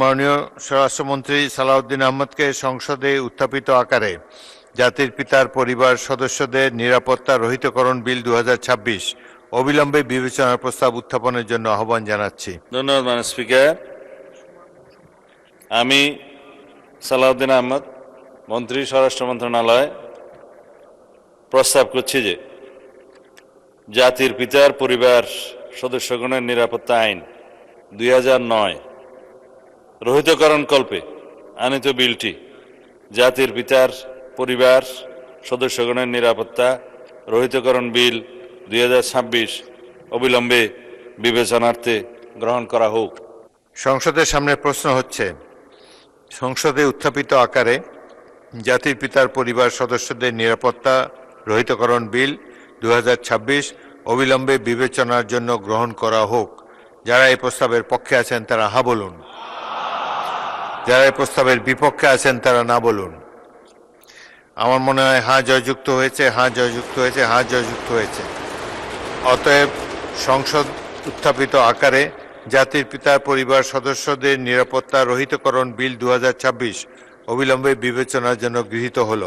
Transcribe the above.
মাননীয় স্বরাষ্ট্রমন্ত্রী সালাউদ্দিন আহমদকে সংসদে উত্থাপিত আকারে জাতির পিতার পরিবার সদস্যদের নিরাপত্তা রহিতকরণ বিল 2026 অবিলম্বে বিবেচনার প্রস্তাব উত্থাপনের জন্য আহ্বান জানাচ্ছি। ধন্যবাদ মাননীয় স্পিকার। আমি সালাউদ্দিন আহমদ, মন্ত্রী, স্বরাষ্ট্র মন্ত্রণালয়, প্রস্তাব করছি যে জাতির পিতার পরিবার সদস্যগণের নিরাপত্তা আইন 2009 রহিতকরণ কল্পে আনিত বিলটি জাতির পিতার পরিবার সদস্যগণের নিরাপত্তা রহিতকরণ বিল 2026 অবিলম্বে বিবেচনার্থে গ্রহণ করা হোক। সংসদের সামনে প্রশ্ন হচ্ছে, সংসদে উত্থাপিত আকারে জাতির পিতার পরিবার সদস্যদের নিরাপত্তা রহিতকরণ বিল 2026 অবিলম্বে বিবেচনার জন্য গ্রহণ করা হোক। যারা এই প্রস্তাবের পক্ষে আছেন তারা হা বলুন, যারা এই প্রস্তাবের বিপক্ষে আছেন তারা না বলুন। আমার মনে হয় হা জয়যুক্ত হয়েছে, হা জয়যুক্ত হয়েছে, হা জয়যুক্ত হয়েছে। অতএব সংসদ উত্থাপিত আকারে জাতির পিতার পরিবার সদস্যদের নিরাপত্তা রহিতকরণ বিল 2026 অবিলম্বে বিবেচনার জন্য গৃহীত হলো।